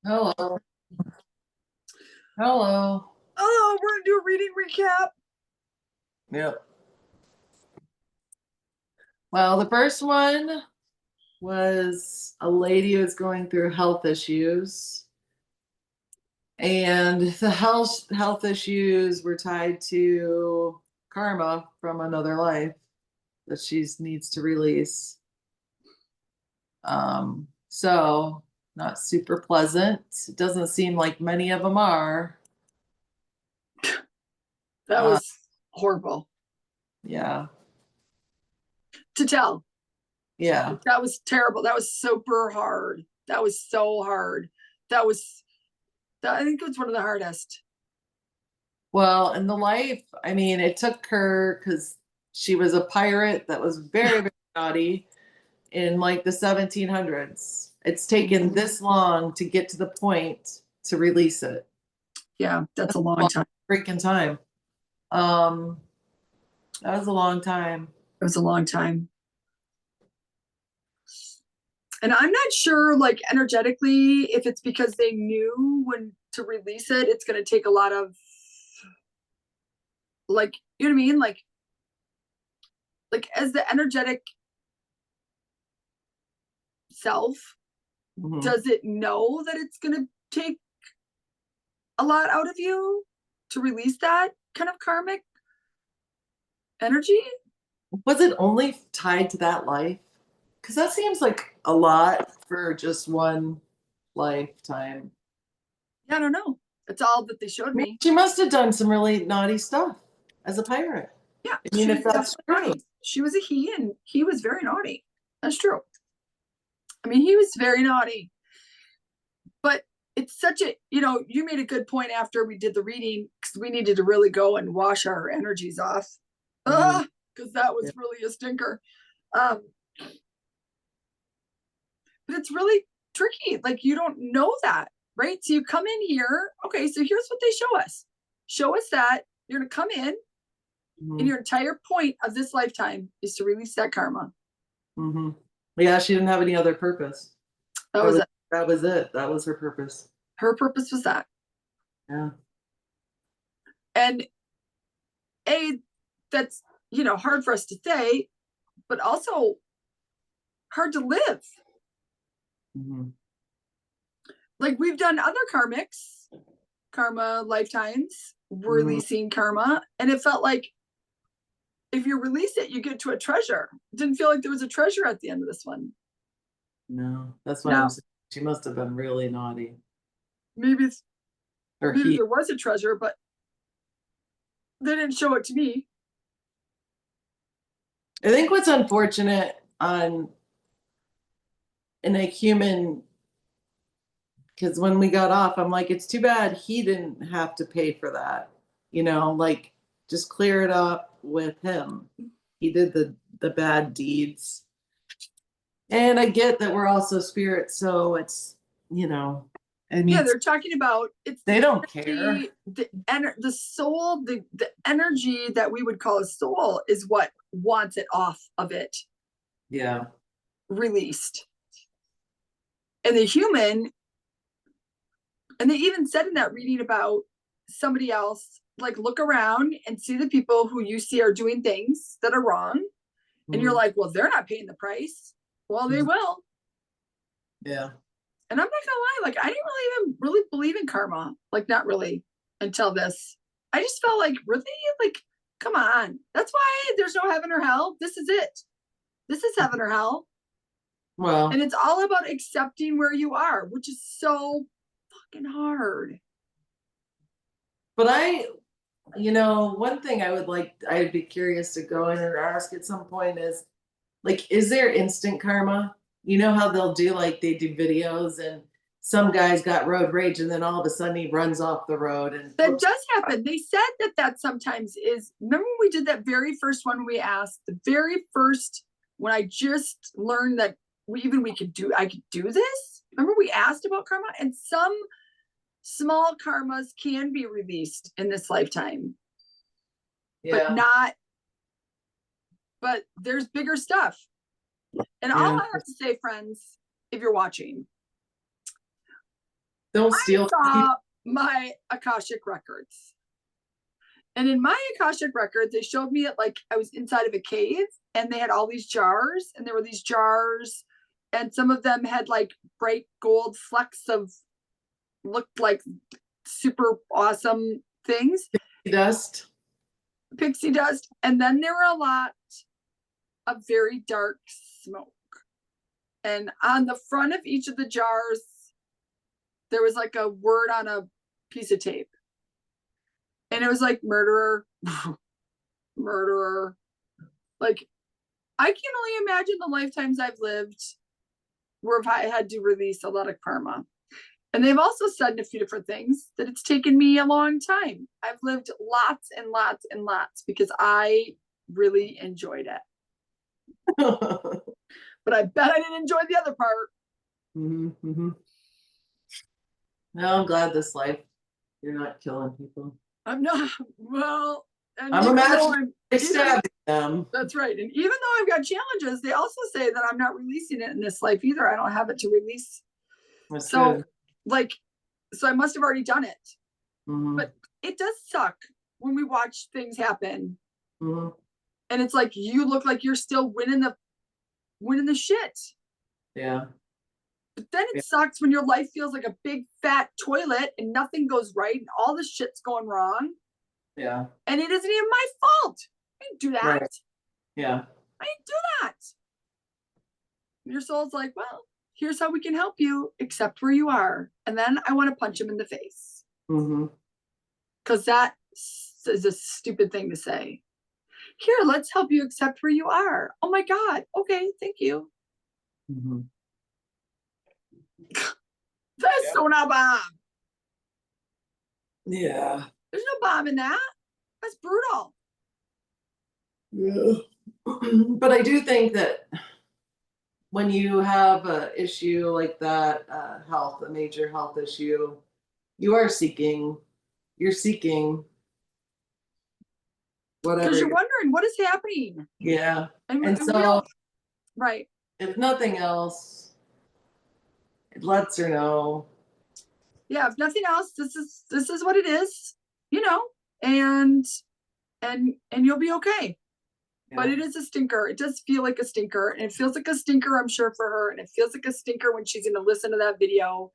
Hello. Hello. Oh, we're gonna do a reading recap. Yep. Well, the first one was a lady who was going through health issues, and the health issues were tied to karma from another life that she needs to release. So not super pleasant. It doesn't seem like many of them are. That Uh, was horrible yeah, to tell. yeah. That was terrible. That was super hard. That was so hard. That was that I think it was one of the hardest. Well, in the life, I mean, it took her because she was a pirate that was very, very naughty in like the 1700s. It's taken this long to get to the point to release it. Yeah, that's a long Long time. freaking time. Um, that was a long time. It was a long time. And I'm not sure, like energetically, if it's because they knew when to release it, it's gonna take a lot of like, you know what I mean? Like as the energetic self, Mhm. does it know that it's gonna take a lot out of you to release that kind of karmic energy? Was it only tied to that life? Because that seems like a lot for just one lifetime. Yeah, I don't know. That's all that they showed me. She must have done some really naughty stuff as a pirate. Yeah, I mean, she was if that's definitely true. naughty. She was a he, and he was very naughty. That's true. I mean, he was very naughty, but it's such a, you made a good point after we did the reading because we needed to really go and wash our energies off. Mhm. Because that Yeah. was really a stinker. Um, but it's really tricky. Like you don't know that, right? So you come in here. Okay, so here's what they show us. Show us that you're going to come in, and Mhm. your entire point of this lifetime is to release that karma. Hmm. Yeah, she didn't have any other purpose. That That was was it. that was it. That was her purpose. Her purpose was that. Yeah. And a that's hard for us to say, but also hard to live. Hmm. Like we've done other karma lifetimes, Hmm. releasing karma, and it felt like if you release it, you get to a treasure. It didn't feel like there was a treasure at the end of this one. No, that's what I'm Now, saying. She must have been really naughty. maybe it's Or maybe he. there was a treasure, but they didn't show it to me. I think what's unfortunate on in a human, because when we got off, I'm like, it's too bad he didn't have to pay for that. Like just clear it up with him. He did the bad deeds. And I get that we're also spirits, so you know, I Yeah, mean, they're talking about it's they don't care. the soul, the energy that we would call a soul is what wants it off of it, Yeah. released. And the human, and they even said in that reading about somebody else, like look around and see the people who you see are doing things that are wrong. And you're Mhm. like, well, they're not paying the price. Well, they will. Yeah. And I'm not gonna lie, like I didn't really even really believe in karma, like not really until this. I just felt like really, like, come on. That's why there's no heaven or hell. This is it. This is heaven or hell. And Well, it's all about accepting where you are, which is so fucking hard. but one thing I'd be curious to go in and ask at some point is like, is there instant karma? You know how they do videos and some guy's got road rage and then all of a sudden he runs off the road and That whoops. does happen. They said that sometimes is. Remember when we did that very first one? We asked the very first when I just learned that I could do this. Remember we asked about karma, and some small karmas can be released in this lifetime, but Yeah. not. But there's bigger stuff. And all Yeah. I have to say, friends, if you're watching, Don't I steal. saw my Akashic records. And in my Akashic records, they showed me it like I was inside of a cave and they had all these jars, and there were these jars, and some of them had like bright gold flecks of looked like super awesome things. Dust. Pixie dust. And then there were a lot of very dark smoke. And on the front of each of the jars, there was like a word on a piece of tape. And it was like murderer, murderer. Like, I can only imagine the lifetimes I've lived where I had to release a lot of karma. And they've also said in a few different things that it's taken me a long time. I've lived lots and lots and lots because I really enjoyed it. But I bet I didn't enjoy the other part. Mm-hmm. No, I'm glad this life you're not killing people. I'm not, well, and I'm imagining stabbing them. That's right. And even though I've got challenges, they also say that I'm not releasing it in this life either. I don't have it to release. That's so good. Like, so I must have already done it. Mm-hmm. But it does suck when we watch things happen. Mm-hmm. And it's like you look like you're still winning the shit. Yeah. But then it sucks when your life feels like a big fat toilet and nothing goes right and all the shit's going wrong. Yeah. And it isn't even my fault. I didn't do that. Right. Yeah. I didn't do that. And your soul's like, well, here's how we can help you, accept where you are. And then I want to punch him in the face. Mm-hmm. Because that is a stupid thing to say. Here, let's help you accept where you are. Oh my God. Okay, thank you. Mm-hmm. That's so not bomb. Yeah. There's no bomb in that. That's brutal. Yeah. But I do think that when you have an issue like that, a major health issue, you're seeking whatever. Because you're wondering what is happening. Yeah. And so, right. If nothing else, it lets her know. Yeah, if nothing else, this is what it is, and you'll be okay. Yeah. But it is a stinker. It does feel like a stinker, and it feels like a stinker, I'm sure, for her, and it feels like a stinker when she's going to listen to that video.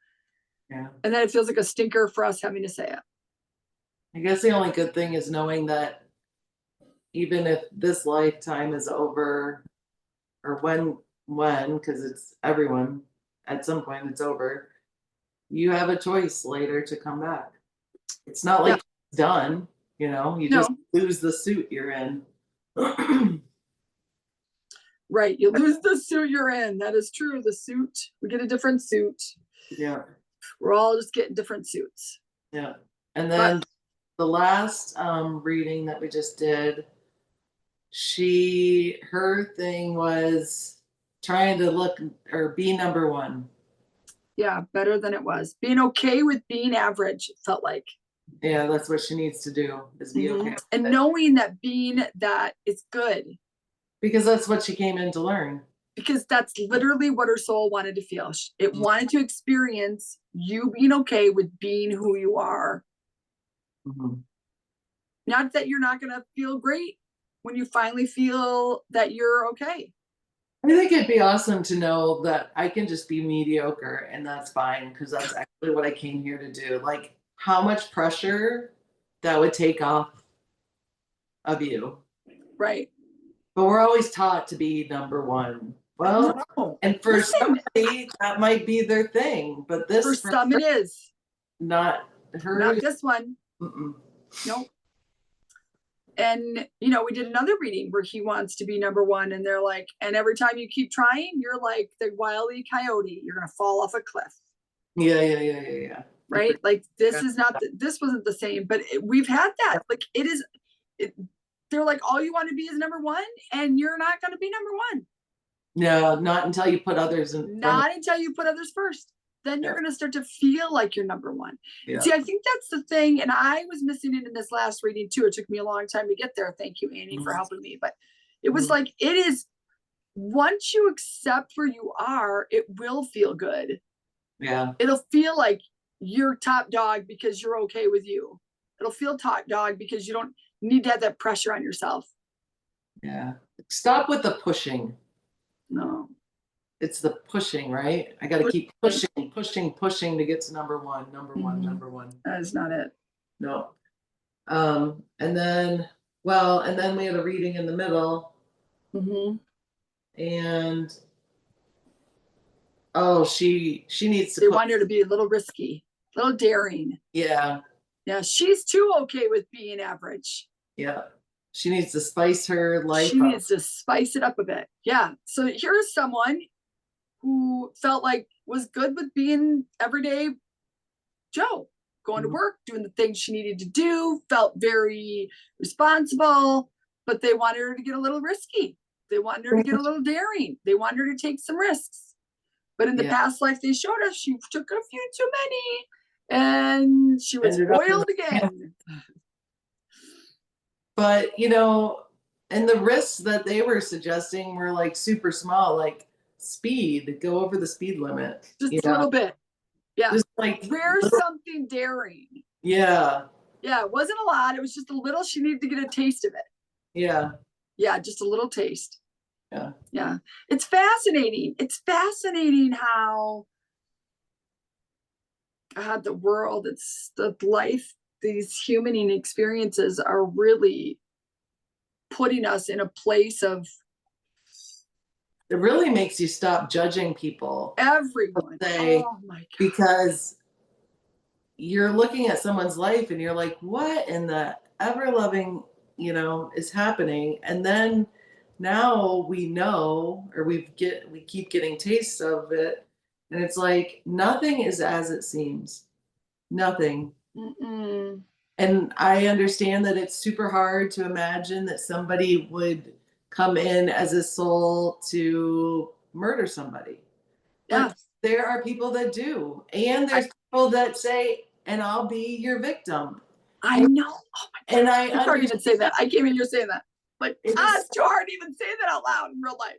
Yeah. And then it feels like a stinker for us having to say it. I guess the only good thing is knowing that even if this lifetime is over, or when, because it's everyone, at some point it's over, you have a choice later to come back. It's not like it's done, you just lose the suit you're in. Right, you lose the suit you're in. That is true. The suit, we get a different suit. Yeah. We're all just getting different suits. Yeah. And then the last reading that we just did, her thing was trying to look or be number one. Yeah, better than it was. Being okay with being average, it felt like. Yeah, that's what she needs to do, is be okay. And knowing that being that is good. Because that's what she came in to learn. Because that's literally what her soul wanted to feel. It wanted to experience you being okay with being who you are. Mm-hmm. Not that you're not going to feel great when you finally feel that you're okay. I think it'd be awesome to know that I can just be mediocre and that's fine, because that's actually what I came here to do. Like, how much pressure that would take off of you. Right. But we're always taught to be number one. Well, no. And for somebody, that might be their thing. But for some it is. Not her. Not this one. Mm-mm. Nope. And, we did another reading where he wants to be number one. And they're like, and every time you keep trying, you're like the Wile E. Coyote. You're going to fall off a cliff. Yeah. Right? Like, this is not, this wasn't the same, but we've had that. Like, they're like, all you want to be is number one, and you're not going to be number one. No, not until you put others in. Not until you put others first. Then you're going to start to feel like you're number one. Yeah. See, I think that's the thing. And I was missing it in this last reading too. It took me a long time to get there. Thank you, Annie, for helping me. But it was like, it is, once you accept where you are, it will feel good. Yeah. It'll feel like you're top dog because you're okay with you. It'll feel top dog because you don't need to have that pressure on yourself. Yeah. Stop with the pushing. No. It's the pushing, right? I got to keep pushing to get to number one, number one. That is not it. No. And then we had a reading in the middle, and she needs to. They want her to be a little risky, a little daring. Yeah. Yeah, she's too okay with being average. Yeah. She needs to spice her life She up. needs to spice it up a bit. Yeah. So here's someone who felt like was good with being everyday Joe, going to work, doing the things she needed to do, felt very responsible, but they wanted her to get a little risky. They wanted her to get a little daring. They wanted her to take some risks. But in the past life they showed us, she took a few too many and she was spoiled again. But, and the risks that they were suggesting were like super small, like speed, go over the speed limit. Just a little bit. Yeah. Just like wear something daring. Yeah. Yeah. It wasn't a lot. It was just a little. She needed to get a taste of it. Yeah. Yeah. Just a little taste. Yeah. Yeah. It's fascinating. It's fascinating how the world, it's the life, these human experiences are really putting us in a place of. It really makes you stop judging people. Everyone. Oh my God. Because you're looking at someone's life and you're like, what in the ever loving, is happening? And then now we know, or we keep getting tastes of it. And it's like, nothing is as it seems. Nothing. Mm-mm. And I understand that it's super hard to imagine that somebody would come in as a soul to murder somebody. Yeah. But there are people that do. And there's people that say, and I'll be your victim. I know. Oh my God. And I can't even say that. I can't even say that. But it's too hard to even say that out loud in real life.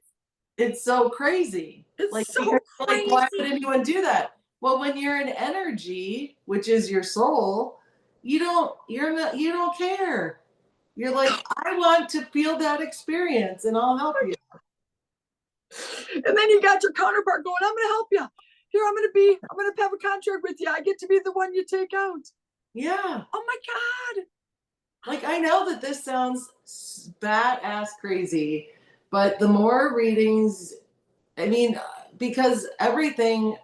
It's so crazy. It's so crazy. Like, why would anyone do that? Well, when you're in energy, which is your soul, you don't care. You're like, I want to feel that experience and I'll help you. And then you got your counterpart going, I'm gonna help you. Here, I'm gonna have a contract with you. I get to be the one you take out. Yeah. Oh my God. Like, I know that this sounds badass crazy, but the more readings, because everything,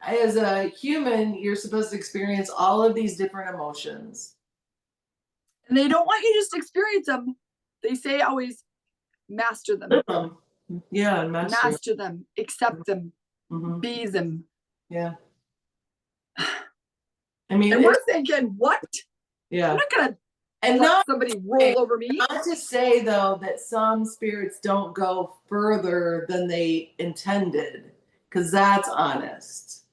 as a human, you're supposed to experience all of these different emotions. And they don't want you to just experience them. They say always master them. Yeah, master them, accept them, be them. Yeah. And we're thinking, what? Yeah. I'm not gonna and let somebody roll over me. Not to say though that some spirits don't go further than they intended, because that's honest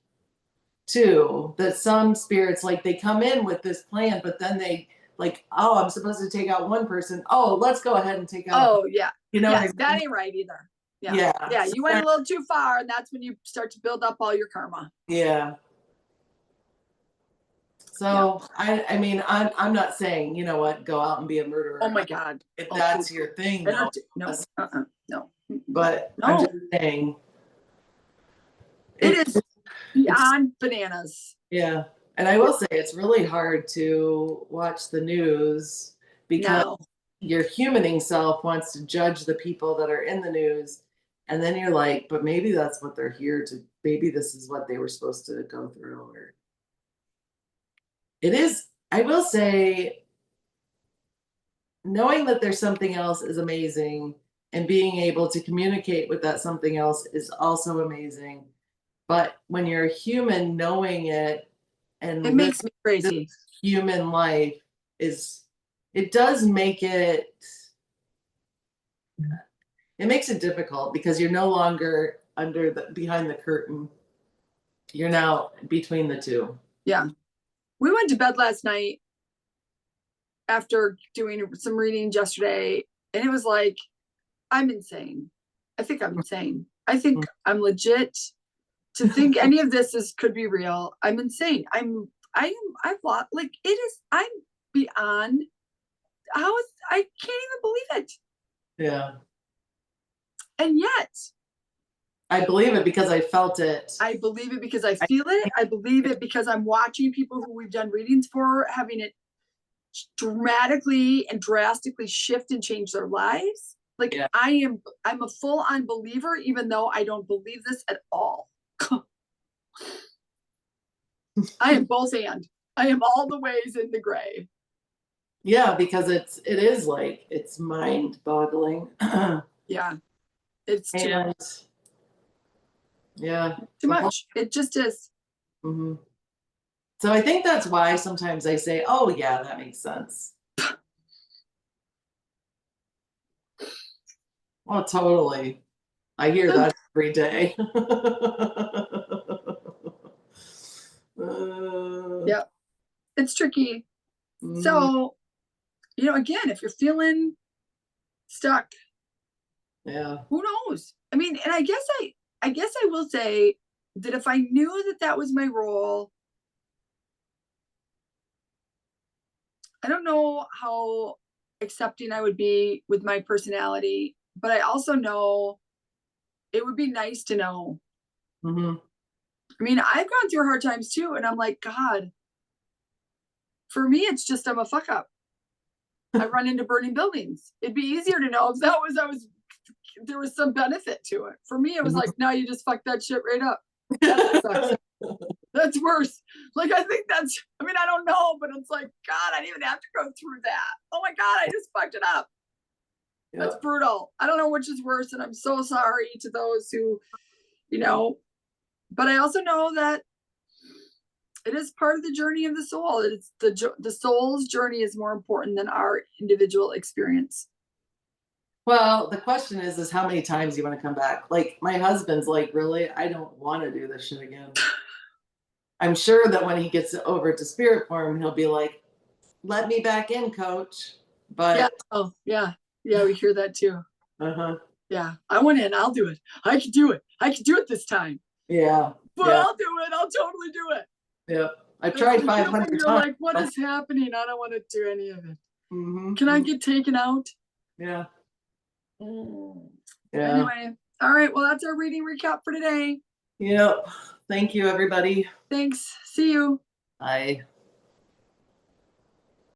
too. That some spirits, like, they come in with this plan, but then they like, oh, I'm supposed to take out one person. Oh, let's go ahead and take out. Oh yeah. Yes, that ain't right either. Yeah. Yeah. You went a little too far, and that's when you start to build up all your karma. Yeah. So I'm not saying, go out and be a murderer. Oh my God. If that's your thing, no. No. But I'm just saying. It is beyond bananas. Yeah. And I will say it's really hard to watch the news because your humaning self wants to judge the people that are in the news. And then you're like, but maybe that's what they're here to, maybe this is what they were supposed to go through. Or it is, I will say, knowing that there's something else is amazing, and being able to communicate with that something else is also amazing. But when you're a human, knowing it and it makes me crazy. Human life it does make it makes it difficult, because you're no longer behind the curtain. You're now between the two. Yeah. We went to bed last night after doing some readings yesterday, and it was like, I'm insane. I think I'm insane. I think I'm legit to think any of this could be real. I'm insane. I've lost, like, it is, I'm beyond, I can't even believe it. Yeah. And yet, I believe it because I felt it. I believe it because I feel it. I believe it because I'm watching people who we've done readings for having it dramatically and drastically shift and change their lives. Like, Yeah. I'm a full-on believer, even though I don't believe this at all. I am both and. I am all the ways in the gray. Yeah, because it is like, it's mind boggling. Yeah. It's too And much. yeah. Too much. It just is. Mm-hmm. So I think that's why sometimes I say, oh yeah, that makes sense. Oh, totally. I hear that every day. Yeah. It's tricky. Mm, So, again, if you're feeling stuck, yeah. who knows? I mean, and I guess I will say that if I knew that that was my role, I don't know how accepting I would be with my personality, but I also know it would be nice to know. Mm-hmm. I mean, I've gone through hard times too, and I'm like, God, for me, it's just I'm a fuck up. I run into burning buildings. It'd be easier to know if there was some benefit to it. For me, it was like, no, you just fucked that shit right up. That sucks. That's worse. Like, I think I don't know, but it's like, God, I didn't even have to go through that. Oh my God, I just fucked it up. Yep. That's brutal. I don't know which is worse. And I'm so sorry to those who, but I also know that it is part of the journey of the soul. It's the soul's journey is more important than our individual experience. Well, the question is how many times you want to come back? Like, my husband's like, really? I don't want to do this shit again. I'm sure that when he gets over to spirit form, he'll be like, let me back in, coach. But yeah. Oh, yeah. Yeah, we hear that too. uh-huh. Yeah. I went in, I'll do it. I can do it. I can do it this time. Yeah. But yeah. I'll do it. I'll totally do it. Yeah. I've tried 500 You're times. like, what is happening? I don't want to do any of it. Mm-hmm. Can I get taken out? Yeah. Yeah. Anyway. All right. Well, that's our reading recap for today. Yep. Thank you, everybody. Thanks. See you. Bye.